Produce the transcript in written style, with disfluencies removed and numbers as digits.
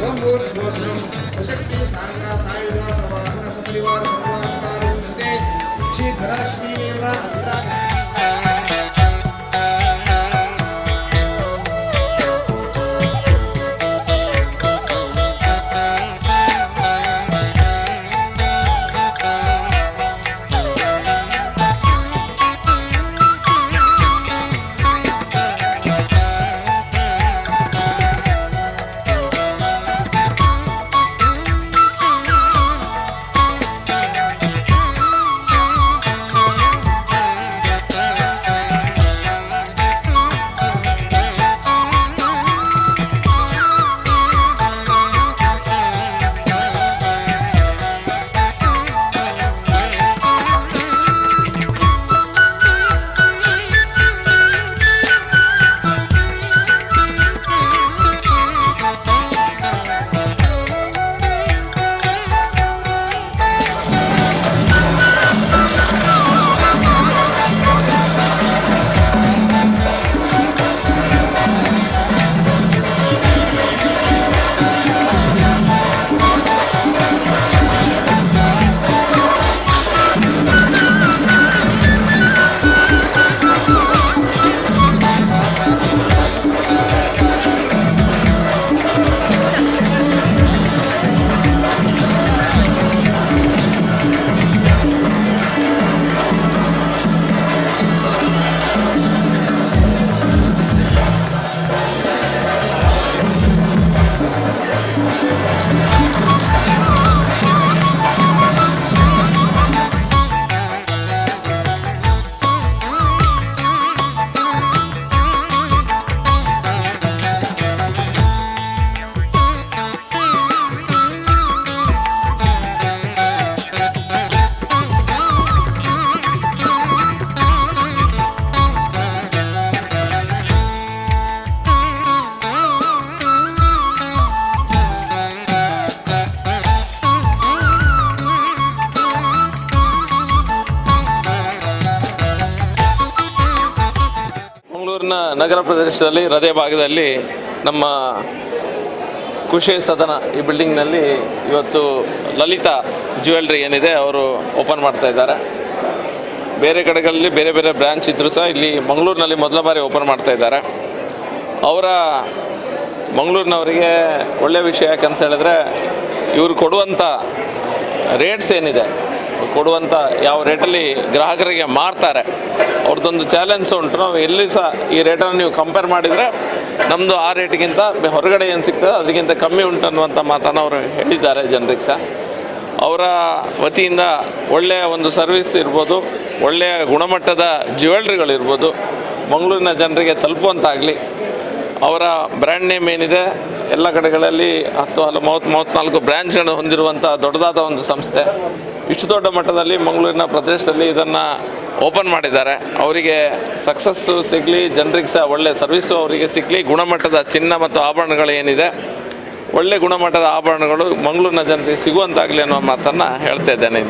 ओम भूर्भुवस्वं सशक्ति शांगा सायुध सवाहन सपरिवार सर्वांतारूढते श्री धनलक्ष्मी देवता मंत्रा ನಗರ ಪ್ರದೇಶದಲ್ಲಿ ಹೃದಯ ಭಾಗದಲ್ಲಿ ನಮ್ಮ ಕೃಷಿ ಸದನ ಈ ಬಿಲ್ಡಿಂಗ್ನಲ್ಲಿ ಇವತ್ತು ಲಲಿತಾ ಜ್ಯುವೆಲ್ರಿ ಏನಿದೆ ಅವರು ಓಪನ್ ಮಾಡ್ತಾ ಇದ್ದಾರೆ. ಬೇರೆ ಕಡೆಗಳಲ್ಲಿ ಬೇರೆ ಬೇರೆ ಬ್ರಾಂಚ್ ಇದ್ದರೂ ಸಹ ಇಲ್ಲಿ ಮಂಗಳೂರಿನಲ್ಲಿ ಮೊದಲ ಬಾರಿ ಓಪನ್ ಮಾಡ್ತಾ ಇದ್ದಾರೆ. ಅವರ ಮಂಗಳೂರಿನವರಿಗೆ ಒಳ್ಳೆಯ ವಿಷಯ ಯಾಕಂತ ಹೇಳಿದ್ರೆ ಇವರು ಕೊಡುವಂಥ ರೇಟ್ಸ್ ಏನಿದೆ, ಕೊಡುವಂಥ ಯಾವ ರೇಟಲ್ಲಿ ಗ್ರಾಹಕರಿಗೆ ಮಾರ್ತಾರೆ ಅವ್ರದ್ದೊಂದು ಚಾಲೆಂಜ್ ಉಂಟು. ನಾವು ಎಲ್ಲಿ ಸಹ ಈ ರೇಟನ್ನು ನೀವು ಕಂಪೇರ್ ಮಾಡಿದರೆ ನಮ್ಮದು ಆ ರೇಟಿಗಿಂತ ಹೊರಗಡೆ ಏನು ಸಿಗ್ತದೆ ಅದಕ್ಕಿಂತ ಕಮ್ಮಿ ಉಂಟು ಅನ್ನುವಂಥ ಮಾತನ್ನು ಅವರು ಹೇಳಿದ್ದಾರೆ ಜನರಿಗೆ ಸಹ. ಅವರ ವತಿಯಿಂದ ಒಳ್ಳೆಯ ಒಂದು ಸರ್ವಿಸ್ ಇರ್ಬೋದು, ಒಳ್ಳೆಯ ಗುಣಮಟ್ಟದ ಜ್ಯುವೆಲ್ರಿಗಳಿರ್ಬೋದು ಮಂಗಳೂರಿನ ಜನರಿಗೆ ತಲುಪುವಂತಾಗಲಿ. ಅವರ ಬ್ರ್ಯಾಂಡ್ ನೇಮ್ ಏನಿದೆ ಎಲ್ಲ ಕಡೆಗಳಲ್ಲಿ 34 ಬ್ರ್ಯಾಂಚ್ಗಳನ್ನು ಹೊಂದಿರುವಂಥ ದೊಡ್ಡದಾದ ಒಂದು ಸಂಸ್ಥೆ. ಇಷ್ಟು ದೊಡ್ಡ ಮಟ್ಟದಲ್ಲಿ ಮಂಗಳೂರಿನ ಪ್ರದೇಶದಲ್ಲಿ ಇದನ್ನು ಓಪನ್ ಮಾಡಿದ್ದಾರೆ. ಅವರಿಗೆ ಸಕ್ಸಸ್ಸು ಸಿಗಲಿ, ಜನರಿಗೆ ಸಹ ಒಳ್ಳೆಯ ಸರ್ವಿಸು ಅವರಿಗೆ ಸಿಗಲಿ. ಗುಣಮಟ್ಟದ ಚಿನ್ನ ಮತ್ತು ಆಭರಣಗಳು ಏನಿದೆ, ಒಳ್ಳೆಯ ಗುಣಮಟ್ಟದ ಆಭರಣಗಳು ಮಂಗಳೂರಿನ ಜನತೆಗೆ ಸಿಗುವಂತಾಗಲಿ ಅನ್ನೋ ಮಾತನ್ನು ಹೇಳ್ತಾ ಇದ್ದೇನೆ.